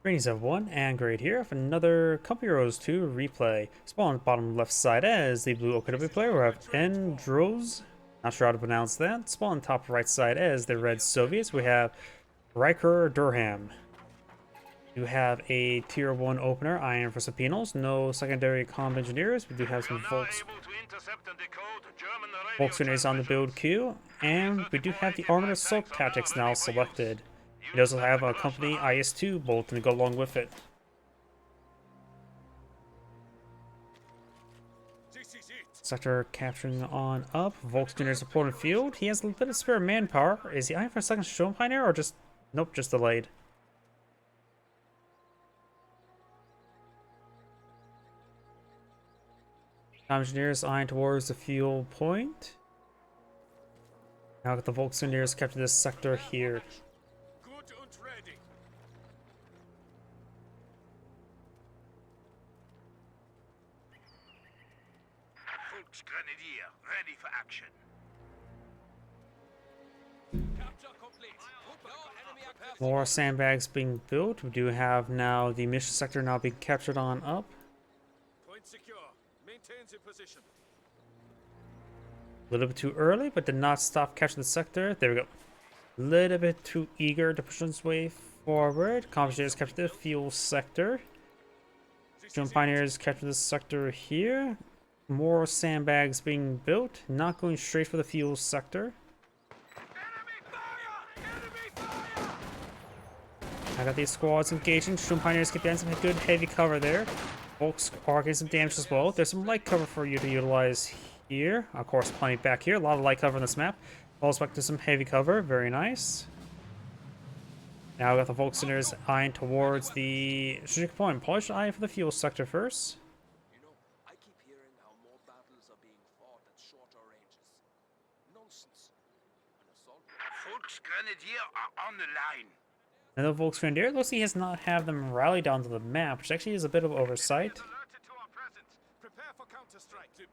Greetings everyone, and Great here for another Company Heroes 2 replay. Spawn on the bottom left side as the blue OKW player, we have ndroz, not sure how to pronounce that. Spawn on top right side as the red Soviets, we have rykerdurham. You have a tier 1 opener, iron for subpoenas, no secondary comm engineers. We do have some Volkswagens on the build queue, and we do have the armored assault tactics now selected. It does have a company IS-2 bolt to go along with it. Sector capturing on up. Volkswagen supporting field. He has a little bit of spare manpower. Is he eyeing for a second Stone Pioneer or just... Nope, just delayed. Engineers eyeing towards the fuel point. Now got the Volkswagen capture this sector here. Grenadier, ready for action. More sandbags being built. We do have now the mission sector now being captured on up. Point secure. Maintain the position. A little bit too early, but did not stop capturing the sector. There we go. A little bit too eager to push its way forward. Commandeers captured the fuel sector. Stone Pioneers captured this sector here. More sandbags being built, not going straight for the fuel sector. I got these squads engaging. Stone Pioneers get some good heavy cover there. Volks are getting some damage as well. There's some light cover for you to utilize here. Of course, plenty back here. A lot of light cover on this map. Falls back to some heavy cover. Very nice. Now we got the Volkswagens eyeing towards the strategic point. Probably should eye for the fuel sector first. Grenadier are on the line. And the Volkswagen looks like he has not have them rally down to the map, which actually is a bit of oversight.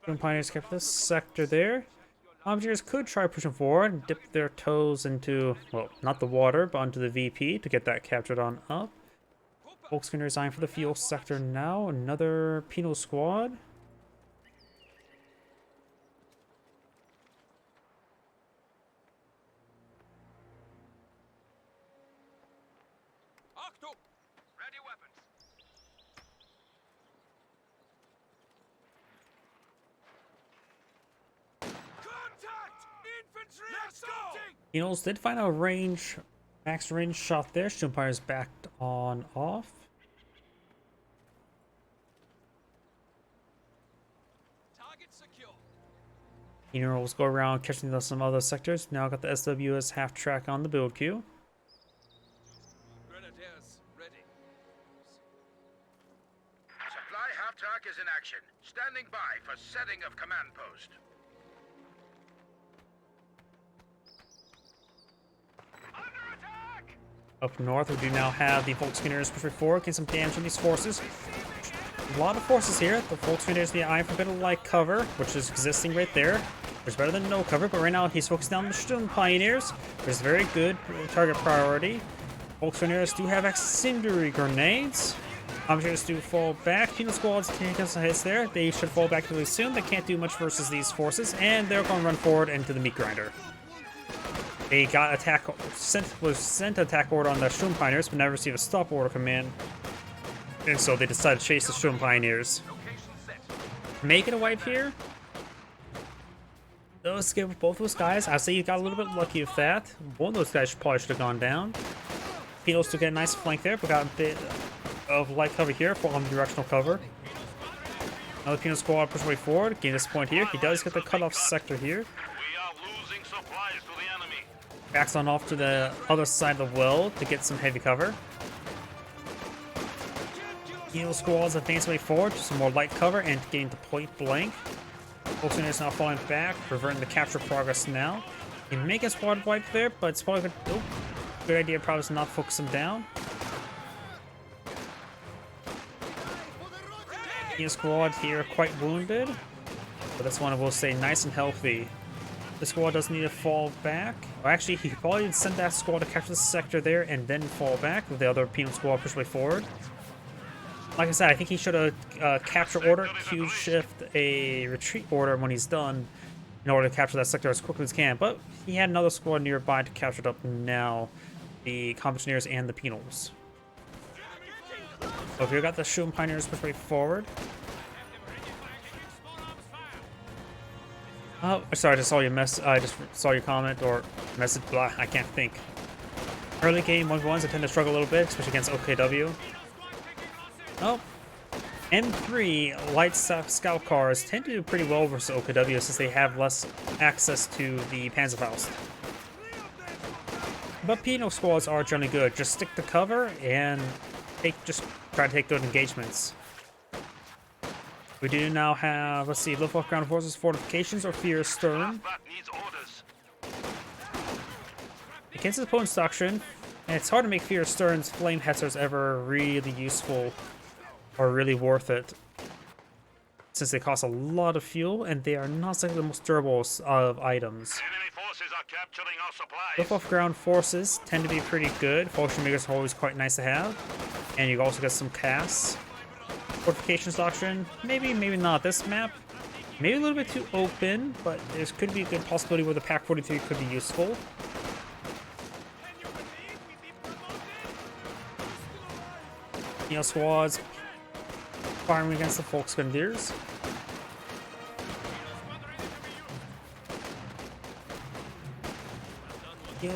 Stone Pioneers kept this sector there. Engineers could try pushing forward and dip their toes into, well, not the water, but onto the VP to get that captured on up. Volkswagen designed for the fuel sector now. Another penal squad. Ready weapons. Contact! Infantry assaulting! Penals did find a max range shot there. Stone Pioneers backed on off. Target secure. Generals go around catching some other sectors. Now got the SWS half track on the build queue. Grenadiers ready. Supply half track is in action. Standing by for setting of command post. Under attack! Up north, we do now have the Volkswageners pushing forward, getting some damage on these forces. A lot of forces here. The Volkswageners need eye for a bit of light cover, which is existing right there. It's better than no cover, but right now he's focused down the Stone Pioneers, which is very good target priority. Volkswageners do have incendiary grenades. Engineers do fall back. Penal squads taking some hits there. They should fall back really soon. They can't do much versus these forces, and they're going to run forward into the meat grinder. They got was sent attack order on the Stone Pioneers, but never received a stop order command. And so they decided to chase the Stone Pioneers. Making a wipe here. Those give both those guys. I say you got a little bit lucky with that. One of those guys probably should have gone down. Penals to get a nice flank there, but got a bit of light cover here for omnidirectional cover. Another penal squad push way forward. Gain this point here. He does get the cutoff sector here. Backs on off to the other side of the well to get some heavy cover. Penal squads advance way forward to some more light cover and gain to point blank. Volkswagen is now falling back, reverting the capture progress now. He can make a squad wipe there, but it's probably good. Oh, good idea, probably to not focus him down. His squad here quite wounded, but this one will stay nice and healthy. The squad does need to fall back. Or actually, he probably sent that squad to capture the sector there and then fall back with the other penal squad push way forward. Like I said, I think he should have capture order, Q shift a retreat order when he's done in order to capture that sector as quickly as he can. But he had another squad nearby to capture it up now, the Commissioners and the Penals. So if you got the Shum Pioneers push way forward. Oh, sorry, I just saw your I just saw your comment or message. Blah, I can't think. Early game 1v1s, I tend to struggle a little bit, especially against OKW. Oh, M3 light scout cars tend to do pretty well versus OKW since they have less access to the Panzerfaust. But penal squads are generally good. Just stick to cover and just try to take good engagements. We do now have, let's see, Luftwaffe ground forces, fortifications, or fear stern. Against his opponent's doctrine, and it's hard to make fear stern's flame hetzers ever really useful or really worth it, since they cost a lot of fuel and they are not exactly the most durable of items. Luftwaffe ground forces tend to be pretty good. Fortune makers are always quite nice to have, and you also get some casts. Fortifications doctrine, maybe not. This map, maybe a little bit too open, but there could be a good possibility where the Pack 43 could be useful. Squads firing against the Volksgrenadiers.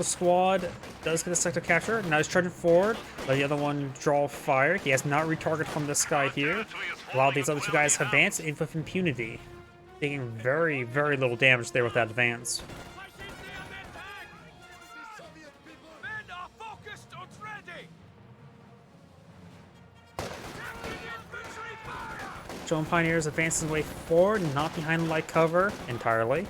Squad does get a sector capture. Now he's charging forward. Let the other one draw fire. He has not retargeted from this guy here. While these other two guys advance in with impunity. Taking very, very little damage there with that advance. Drone Pioneers advancing way forward, not behind light cover entirely.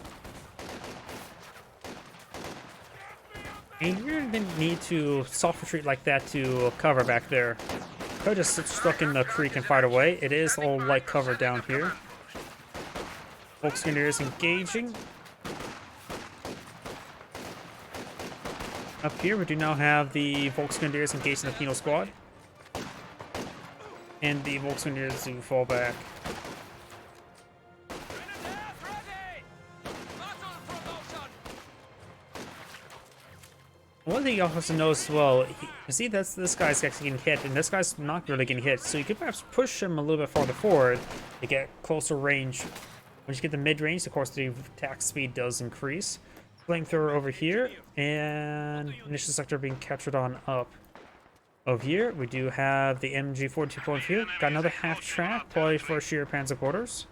And you really didn't need to soft retreat like that to cover back there. Could have just stuck in the creek and fired away. It is all light cover down here. Volksgrenadiers engaging. Up here, we do now have the Volksgrenadiers engaged in the penal squad. And the Volksgrenadiers do fall back. One thing you also have to notice as well, you see this guy's actually getting hit, and this guy's not really getting hit, so you could perhaps push him a little bit farther forward to get closer range. Once you get the mid-range, of course, the attack speed does increase. Flamethrower over here, and initial sector being captured on up. Over here, we do have the MG 42.2. Got another half track, probably for sheer panzer quarters.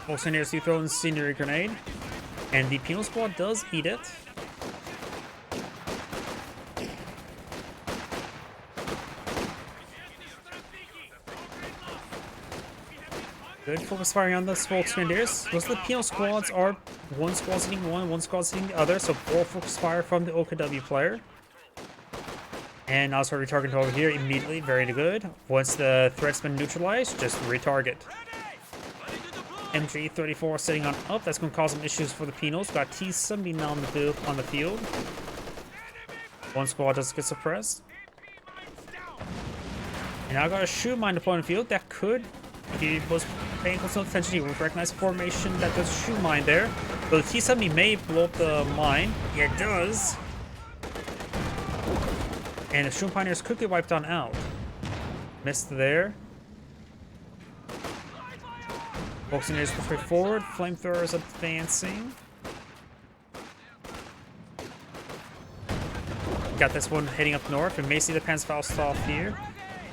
Volksgrenadiers do throw in the incendiary grenade. And the penal squad does eat it. Good focus firing on the Volksgrenadiers. Most of the penal squads are one squad's hitting one squad's hitting the other, so all focus fire from the OKW player. And now start retargeting over here immediately, very good. Once the threat's been neutralized, just retarget. MG34 sitting on up, that's going to cause some issues for the penals. Got T70 now on the field. One squad does get suppressed. And now I got a shoe mine deployed on the field. That could, if he was paying close attention, he would recognize the formation that there's a shoe mine there. But the T70 may blow up the mine. Yeah, it does. And the Shroom Pioneers could get wiped on out. Missed there. Volksgrenadiers push forward. Flamethrowers advancing. Got this one heading up north. We may see the Panzerfaust off here.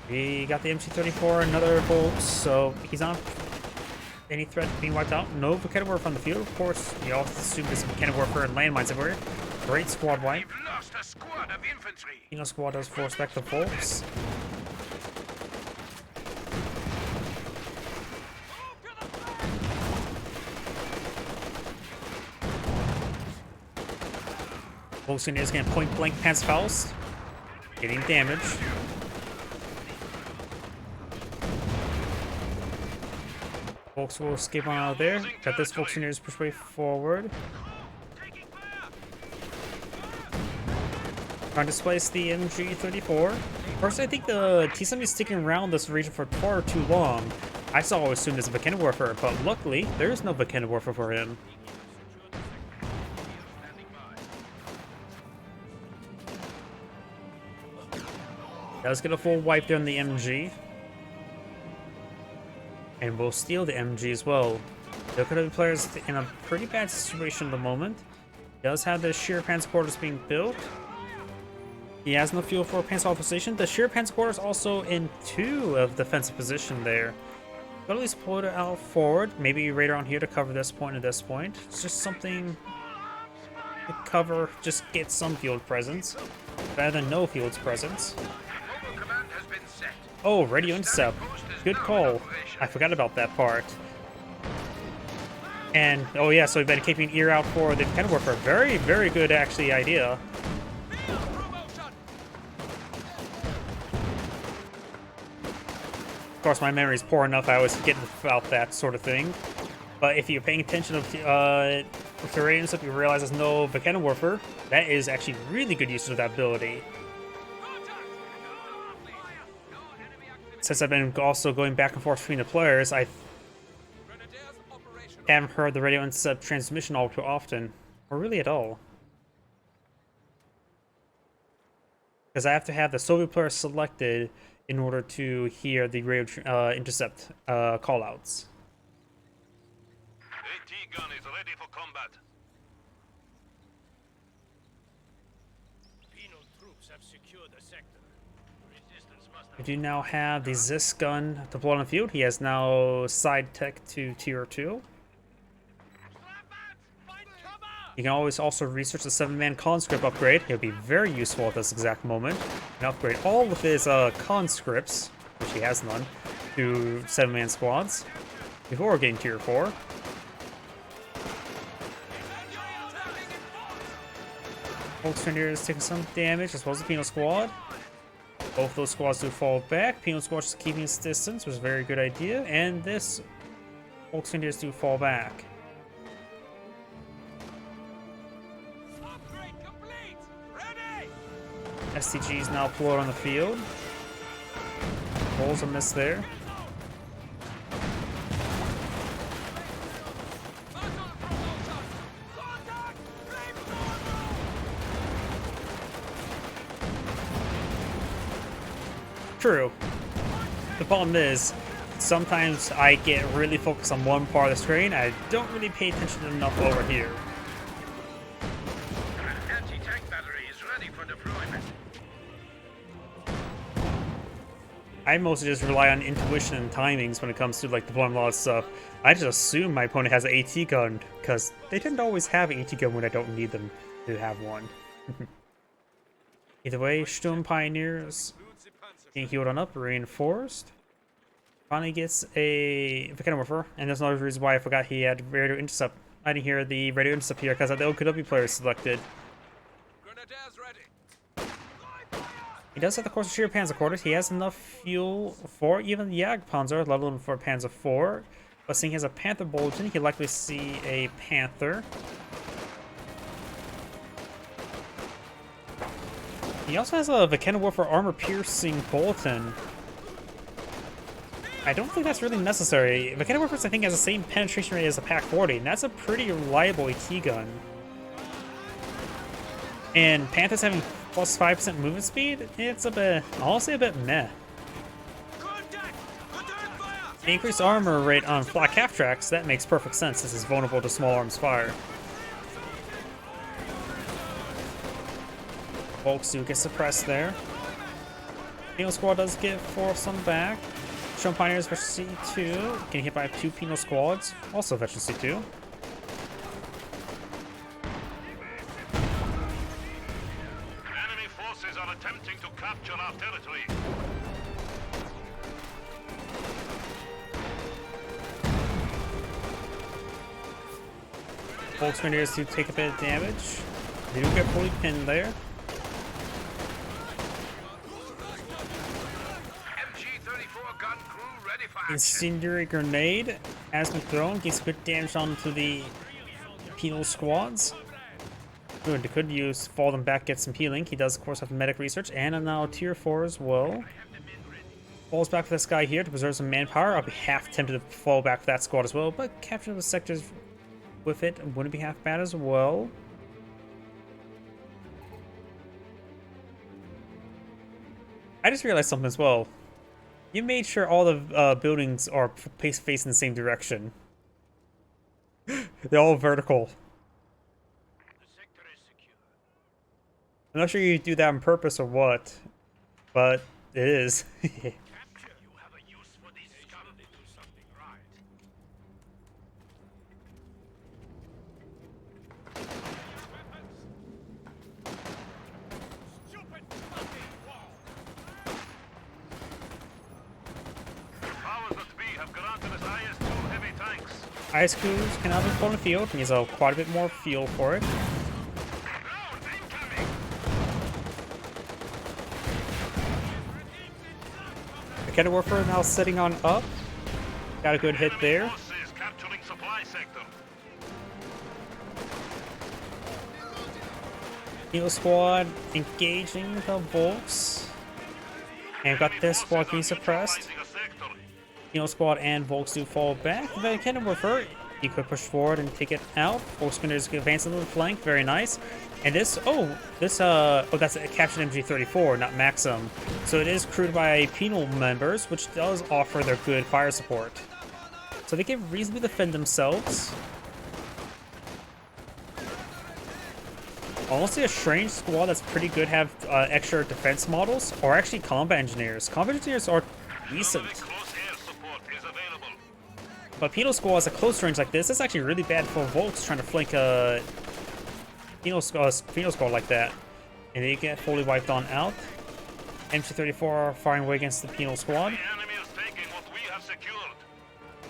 We got the MC-34, another bolt, so he's not any threat being wiped out. No mechanic warfare on the field. Of course, you also assume there's mechanic warfare and landmines everywhere. Great squad wipe. Penal squad does force back the Volks. Volksgrenadiers getting point blank Panzerfaust. Getting damage. Folks will escape on out of there. Got this Volkswagen's push way forward. Trying to displace the MG34. First, I think the T-70 is sticking around this region for far too long. I saw always assumed as a Vickenwerfer, but luckily, there is no Vickenwerfer for him. Does get a full wipe there on the MG. And we'll steal the MG as well. The OKW player is in a pretty bad situation at the moment. Does have the sheer panzer quarters being built. He has no fuel for panzer authorization. The sheer panzer quarters also in 2 of defensive position there. But at least pull it out forward. Maybe radar on here to cover this point and this point. It's just something to cover, just get some field presence. Better than no field presence. Oh, radio intercept. Good call. I forgot about that part. And, oh yeah, so we've been keeping an ear out for the Vickenwerfer. Very, very good, actually, idea. Of course, my memory is poor enough, I always forget about that sort of thing. But if you're paying attention to the radio intercept, you realize there's no Vickenwerfer. That is actually really good use of that ability. Since I've been also going back and forth between the players, I haven't heard the radio intercept transmission all too often, or really at all. Because I have to have the Soviet player selected in order to hear the radio intercept callouts. AT gun is ready for combat. Penal troops have secured the sector. We do now have the Zis gun deployed on the field. He has now side tech to tier 2. You can always also research the 7-man conscript upgrade. He'll be very useful at this exact moment. And upgrade all of his conscripts, which he has none, to 7-man squads before getting tier 4. Volkswagen is taking some damage, as well as the Penal Squad. Both those squads do fall back. Penal Squad just keeping its distance was a very good idea. And this Volkswagen do fall back. STG is now deployed on the field. Rolls a miss there. True. The problem is, sometimes I get really focused on one part of the screen. I don't really pay attention enough over here. Anti-tank battery is ready for deployment. I mostly just rely on intuition and timings when it comes to like deploying a lot of stuff. I just assume my opponent has an AT gun, because they tend to always have an AT gun when I don't need them to have one. Either way, Sturm Pioneers getting healed on up, reinforced. Finally gets a Vickenwerfer, and there's another reason why I forgot he had radio intercept. I didn't hear the radio intercept here because the OKW player is selected. He does have the course of sheer Panzer quarters. He has enough fuel for even the Jagdpanzer, let alone for Panzer IV. But seeing he has a Panther Bulletin, he'd likely see a Panther. He also has a Vickenwerfer armor-piercing bulletin. I don't think that's really necessary. Vickenwerfer, I think, has the same penetration rate as a PaK-40, and that's a pretty reliable AT gun. And Panther's having plus 5% movement speed, it's a bit, honestly, a bit meh. The increased armor rate on flak half tracks, that makes perfect sense since it's vulnerable to small arms fire. Volks do get suppressed there. Penal Squad does get forced on back. Sturm Pioneers versus C2. Getting hit by 2 Penal Squads. Also veteran C2. Enemy forces are attempting to capture our territory. Volkswagen do take a bit of damage. They do get fully pinned there. MG-34 gun crew ready for action. Incendiary grenade has been thrown, gets good damage onto the penal squads. Good, they could use fall them back, get some healing. He does, of course, have medic research, and now tier 4 as well. Falls back for this guy here to preserve some manpower. I'll be half tempted to fall back for that squad as well, but capturing the sectors with it wouldn't be half bad as well. I just realized something as well. You made sure all the buildings are facing the same direction. They're all vertical. I'm not sure you do that on purpose or what, but it is. Ice crews can now be put on the field. He needs quite a bit more fuel for it. The Cannon Warfare now sitting on up. Got a good hit there. Helo squad engaging the Volks. And got this squad being suppressed. Helo squad and Volks do fall back. The Cannon Warfare, he could push forward and take it out. Volks going to advance a little flank, very nice. And this, that's a captured MG34, not Maxim. So it is crewed by penal members, which does offer their good fire support. So they can reasonably defend themselves. Honestly, a strange squad that's pretty good have extra defense models, or actually combat engineers. Combat engineers are decent. But penal squads at close range like this, that's actually really bad for Volks trying to flank a penal squad like that. And they get fully wiped on out. MG34 firing away against the penal squad.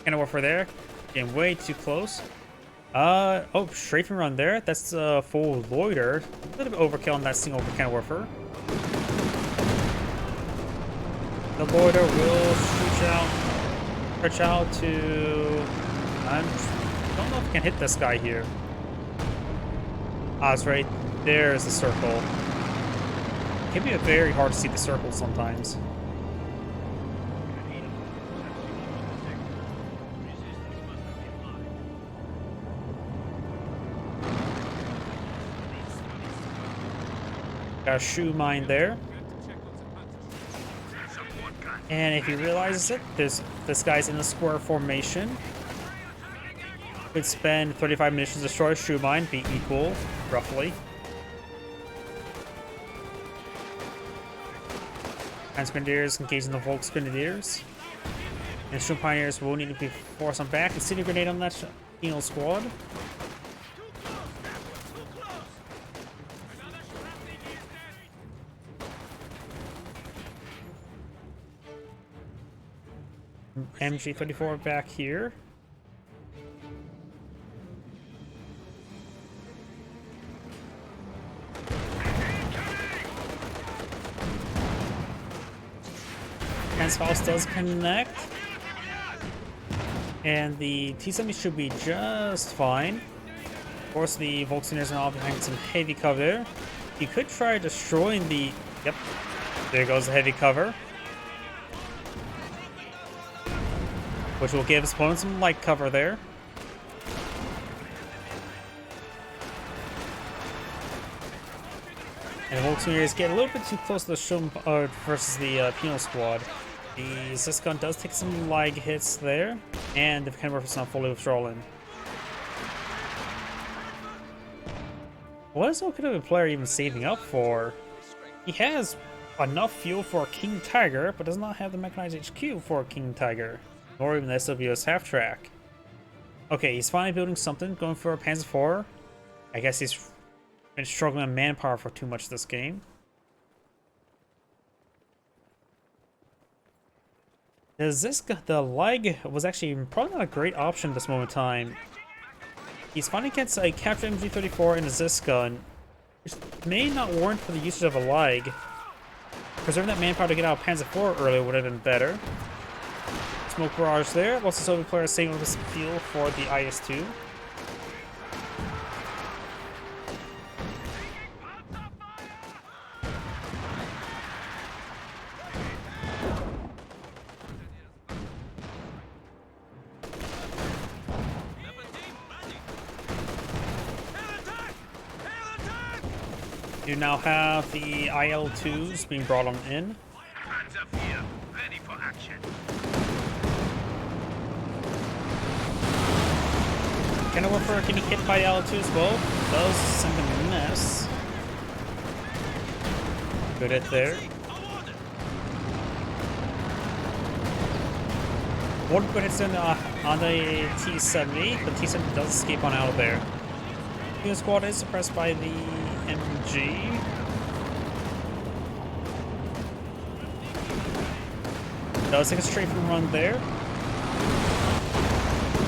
Cannon Warfare there. Getting way too close. Oh, strafing run there. That's a full loiter. A little bit overkill on that single Cannon Warfare. The loiter will stretch out to... I don't know if I can hit this guy here. Ah, it's right. There's the circle. It can be very hard to see the circle sometimes. Got a shoe mine there. And if he realizes it, this guy's in a square formation. Could spend 35 munitions to destroy a shoe mine, be equal, roughly. Hans Grenadiers engaging the Volks Grenadiers. And Shoe Pioneers will need to be forced on back. Incendiary grenade on that penal squad. MG34 back here. Transfaust does connect. And the T-70 should be just fine. Of course, the Volkswagens are all behind some heavy cover there. You could try destroying the... Yep. There goes the heavy cover. Which will give his opponent some light cover there. And the Volkswagens get a little bit too close to the Shum versus the penal squad. The Ziscon does take some lag hits there, and the Cannon Warfare is not fully withdrawing. What is OKW player even saving up for? He has enough fuel for a King Tiger, but does not have the mechanized HQ for a King Tiger. Or even the SWS half-track. Okay, he's finally building something, going for a Panzer IV. I guess he's been struggling on manpower for too much this game. The Ziska, the leg was actually probably not a great option at this moment in time. He's finally gets a captured MG34 and a Ziska, which may not warrant for the usage of a leg. Preserving that manpower to get out of Panzer IV earlier would have been better. Smoke barrage there. Also, Soviet player saving up his fuel for the IS-2. You now have the IL-2s being brought on in. Hands up here, ready for action. Kind of work for getting hit by the IL-2 as well. Does send a miss. Good hit there. One good hits on the T-70. The T-70 does escape on out of there. The squad is suppressed by the MG. Does take a straight from run there.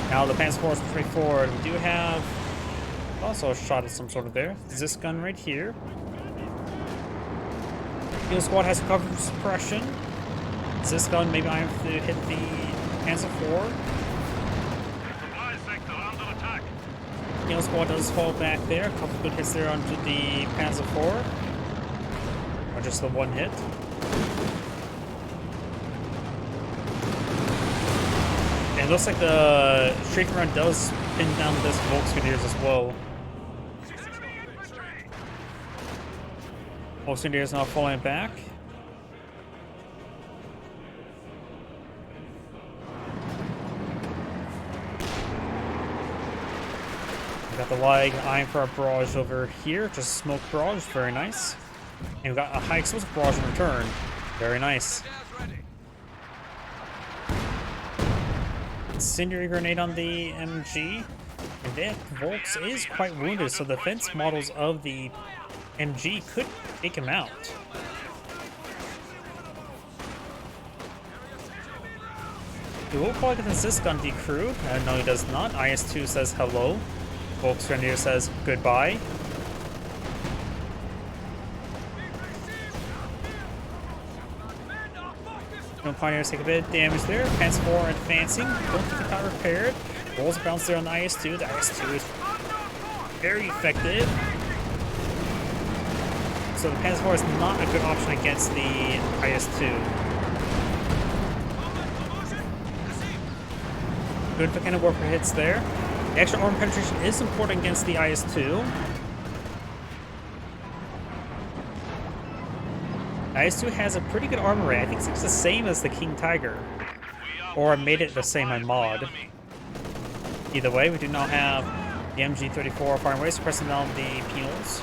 Now the Panzer Force straight forward. We do have also a shot at some sort of there. This gun right here. Field squad has cover suppression. This gun, maybe I have to hit the Panzer 4. Field squad does fall back there. A couple good hits there onto the Panzer 4. Or just the one hit. And it looks like the strafing run does pin down this Volksgrenadiers as well. Volksgrenadiers now falling back. We got the lag eyeing for a barrage over here, just smoke barrage, very nice. And we got a high explosive barrage in return, very nice. Incendiary grenade on the MG, and that Volks is quite wounded, so the defense models of the MG could take him out. He will probably get this gun decrewed. No, he does not. IS-2 says hello. Volksgrenadier says goodbye. Pioneers take a bit of damage there. Panzer 4 advancing. Don't get the car repaired. Rolls a bounce there on the IS-2. The IS-2 is very effective. So the Panzer 4 is not a good option against the IS-2. Good for kind of warfare hits there. The extra armor penetration is important against the IS-2. IS-2 has a pretty good armor rate. I think it's the same as the King Tiger. Or I made it the same on mod. Either way, we do now have the MG-34 firing away, suppressing down the penals.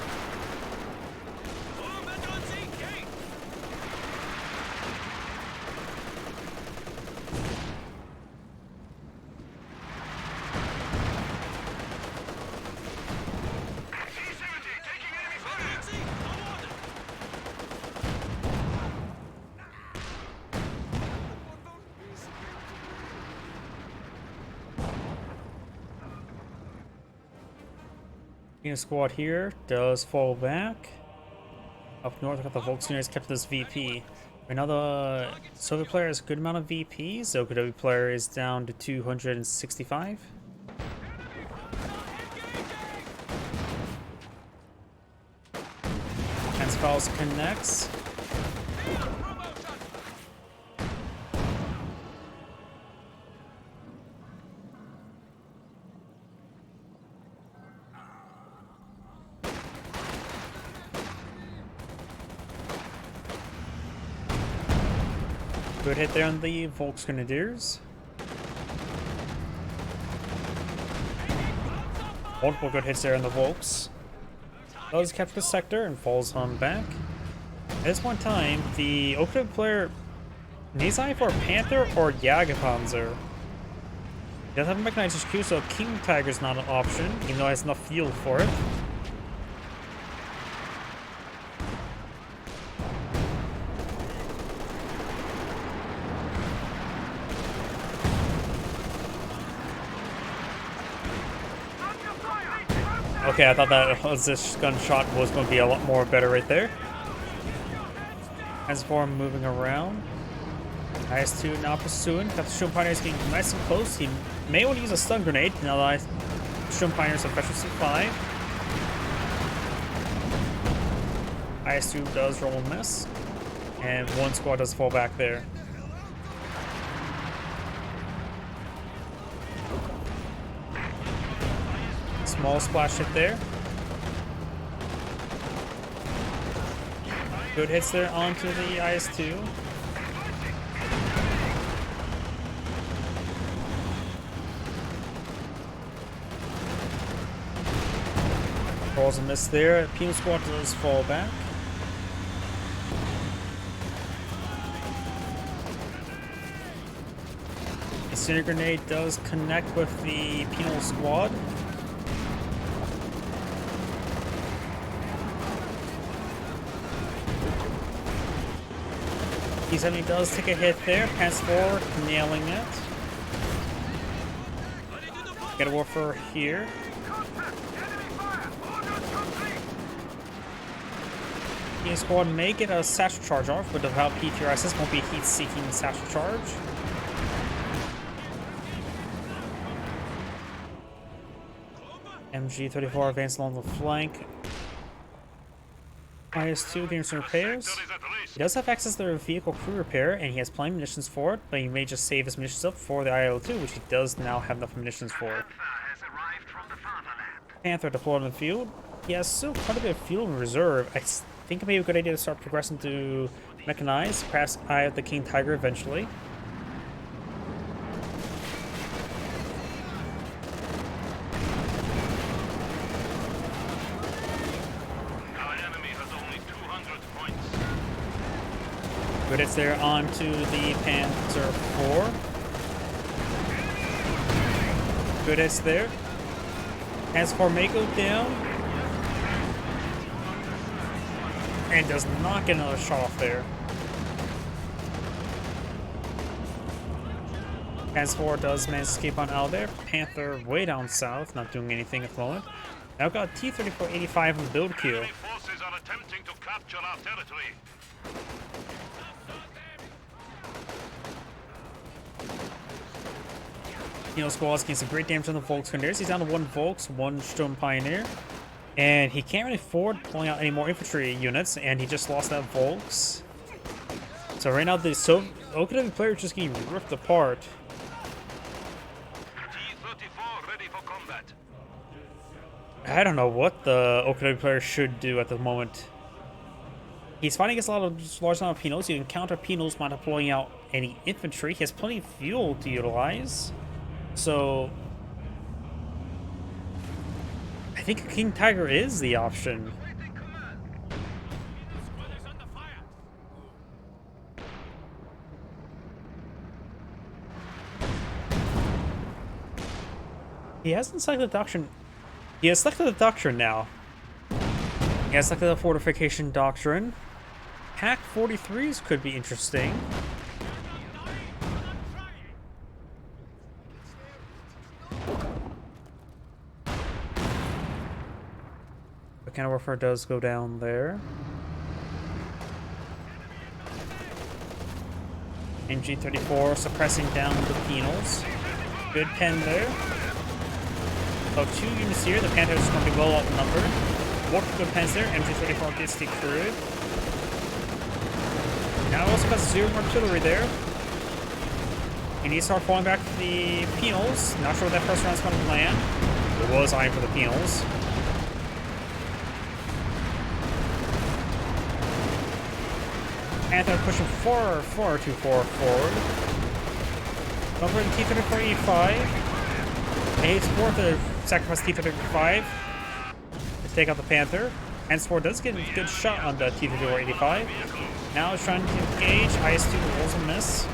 Squad here does fall back. Up north, we got the Volksgrenadiers kept this VP. Another Soviet player has a good amount of VPs. The OKW player is down to 265. Hans connects. Good hit there on the Volksgrenadiers. Multiple good hits there on the Volks. Does capture the sector and falls on back. At this one time, the OKW player needs eye for a Panther or Jagerpanzer. He doesn't have a mechanized HQ, so King Tiger is not an option, even though it has enough fuel for it. Okay, I thought that this gunshot was going to be a lot more better right there. As for moving around. IS-2 now pursuing. Got the Sturm Pioneers getting nice and close. He may want to use a stun grenade now that Sturm Pioneers have efficiency 5. IS-2 does roll a miss. And one squad does fall back there. Small splash hit there. Good hits there onto the IS-2. Rolls a miss there. Penal squad does fall back. The Cinder Grenade does connect with the Penal squad. T-70 does take a hit there. Pass forward, nailing it. Get a warfare here. The squad may get a satchel charge off, but without PTRSs won't be heat-seeking satchel charge. MG-34 advanced along the flank. IS-2 getting some repairs. He does have access to the vehicle crew repair, and he has plenty of munitions for it, but he may just save his munitions up for the IL-2, which he does now have enough munitions for. Panther deployed in the field. He has still quite a bit of fuel in reserve. I think it may be a good idea to start progressing to mechanized, perhaps Eye of the King Tiger eventually. Good hits there onto the Panther 4. Good hits there. As for may go down. And does not get another shot off there. As 4 does manage to escape on out there. Panther way down south, not doing anything at the moment. Now got T-34-85 on the build queue. Forces are attempting to capture our territory. Squad's getting some great damage on the Volksgrenadiers. He's down to 1 Volks, 1 Sturm Pioneer. And he can't really afford pulling out any more infantry units, and he just lost that Volks. So right now the OKW player is just getting ripped apart. T-34 ready for combat. I don't know what the OKW player should do at the moment. He's fighting against a lot of large amount of penals. You can counter penals by not pulling out any infantry. He has plenty of fuel to utilize. So I think King Tiger is the option. He hasn't selected the doctrine. He has selected the doctrine now. He has selected the fortification doctrine. Pack 43s could be interesting. Kind of warfare does go down there. MG-34 suppressing down the penals. Good pen there. So 2 units here. The Panther is going to be well outnumbered. What good pens there. MG-34 gets decrewed. Now also got 0 artillery there. He needs to start falling back to the penals. Not sure what that first round's going to land. It was eyeing for the penals. Panther pushing far too far forward. Over the T-34-85. And he's forced to sacrifice T-34-85 to take out the Panther. And Sport does get a good shot on the T-34-85. Now he's trying to engage. IS-2 rolls a miss.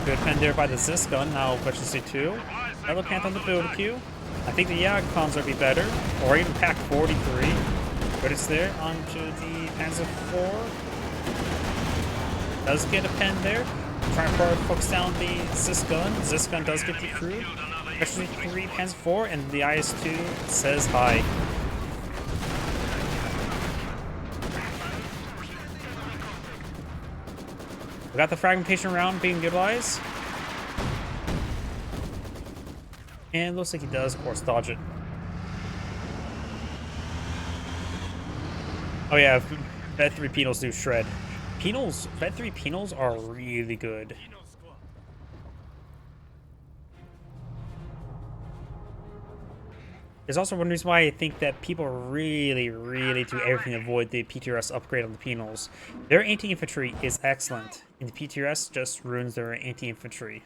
Good pen there by the Zis gun, now efficiency 2. Another Panther on the build queue. I think the Jagdpans would be better, or even Pack 43. But it's there onto the Panzer 4. Does get a pen there. Trying to focus down the Zis gun. Zis gun does get decrewed. Especially 3 Panzer 4, and the IS-2 says hi. We got the fragmentation round being utilized. And looks like he does, of course, dodge it. Oh yeah, Vet 3 penals do shred. Penals, Vet 3 penals are really good. There's also one reason why I think that people really do everything to avoid the PTRS upgrade on the penals. Their anti-infantry is excellent, and the PTRS just ruins their anti-infantry.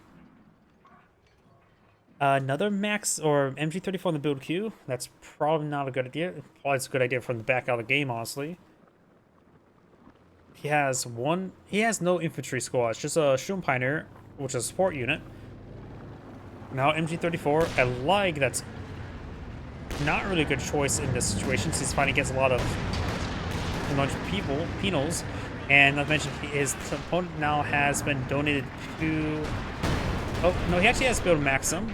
Another max or MG34 in the build queue. That's probably not a good idea. Probably it's a good idea from the back out of the game, honestly. He has no infantry squad. It's just a Sturmpioneer, which is a support unit. Now MG34, a Lig that's not really a good choice in this situation since he's fighting against a lot of penals. And not to mention his opponent now has been donated to... Oh, no, he actually has build Maxim.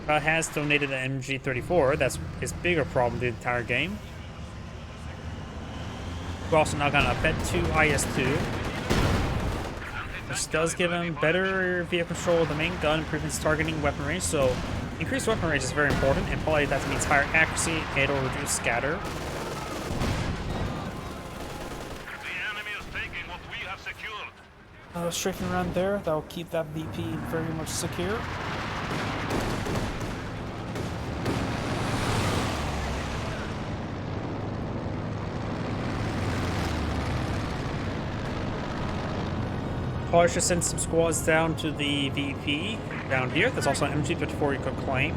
Has donated an MG34. That's his bigger problem the entire game. We're also now got a Vet 2 IS-2, which does give him better vehicle control of the main gun, improves targeting weapon range, so increased weapon range is very important, and probably that means higher accuracy and or reduced scatter. The enemy is taking what we have secured. Strafing around there, that will keep that VP very much secure. Probably should send some squads down to the VP down here. There's also an MG54 you could claim.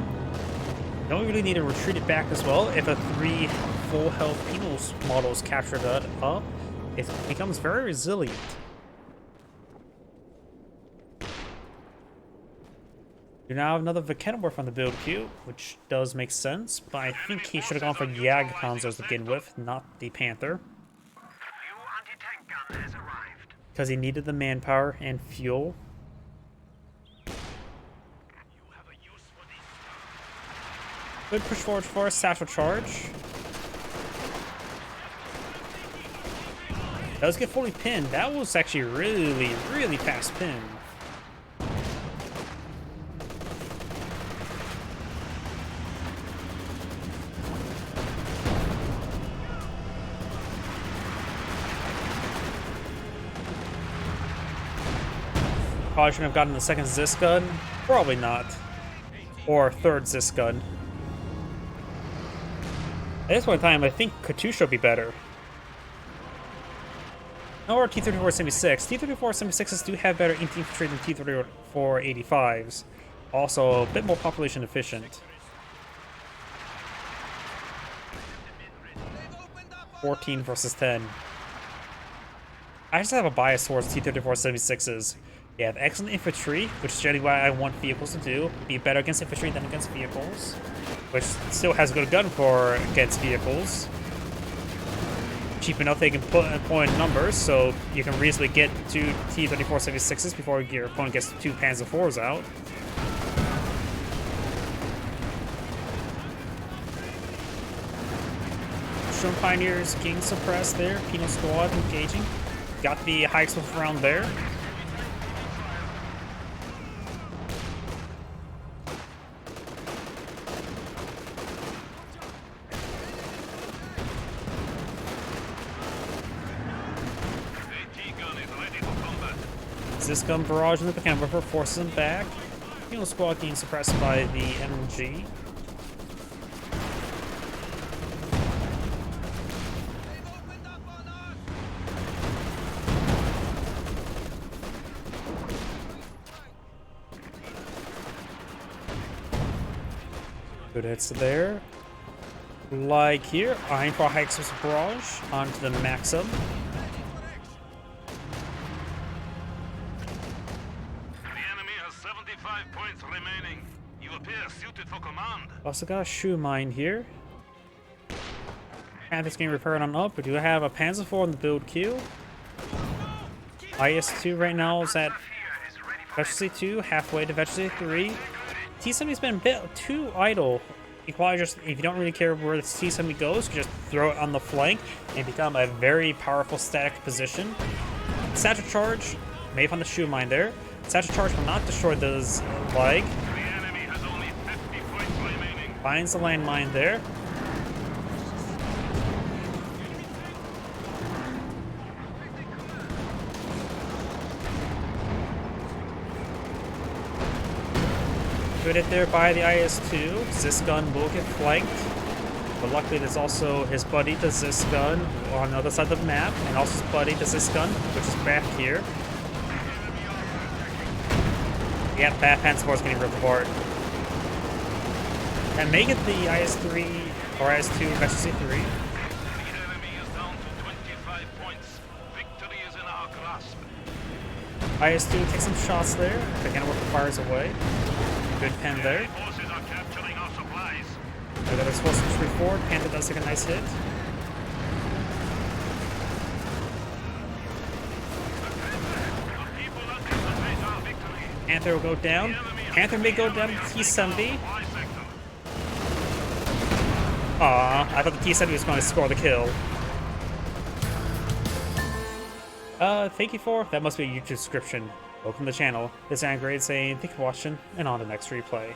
Don't really need to retreat it back as well. If a 3 full health penals models capture that up, it becomes very resilient. You now have another Vikenworth on the build queue, which does make sense, but I think he should have gone for Jagdpanzers to begin with, not the Panther. Because he needed the manpower and fuel. Good push forward for a satchel charge. Does get fully pinned. That was actually really fast pin. Probably shouldn't have gotten the second Zis gun. Probably not. Or third Zis gun. At this point in time, I think Katusha would be better. Or T-34-76. T-34-76s do have better infantry than T-34-85s. Also, a bit more population efficient. 14 versus 10. I just have a bias towards T-34-76s. They have excellent infantry, which is generally what I want vehicles to do. Be better against infantry than against vehicles. Which still has a good gun for against vehicles. Cheap enough they can put in numbers, so you can reasonably get 2 T-34-76s before your opponent gets 2 Panzer IVs out. Sturmpioneers getting suppressed there. Penal squad engaging. Got the high explosive round there. This gun barrage in the Vikenworth forces him back. Penal squad getting suppressed by the MG. Good hits there. Like here, Iron for high explosive barrage onto the Maxim. Also got a shoe mine here. Panther's getting repaired on up. We do have a Panzer IV in the build queue. IS-2 right now is at Veterancy 2, halfway to Veterancy 3. T-70's been a bit too idle. You probably just, if you don't really care where the T-70 goes, you can just throw it on the flank and become a very powerful static position. Satchel charge, May found the shoe mine there. Satchel charge will not destroy those leg. The enemy has only 50 points remaining. Finds the landmine there. Good hit there by the IS-2. Zisgun will get flanked. But luckily there's also his buddy, the Zisgun, on the other side of the map. And also his buddy, the Zisgun, which is back here. Yeah, that Panzer's getting ripped apart. And may get the IS-3 or IS-2 back to C3. The enemy is down to 25 points. Victory is in our grasp. IS-2 takes some shots there. Again, work the fires away. Good pen there. Forces are capturing our supplies. We got explosive 3-4. Panther does take a nice hit. The people anticipate our victory. Panther will go down. Panther may go down to T-70. Y sector. Aw, I thought the T-70 was going to score the kill. Thank you for... That must be a YouTube description. Welcome to the channel. This is Android saying thank you for watching, and on to the next replay.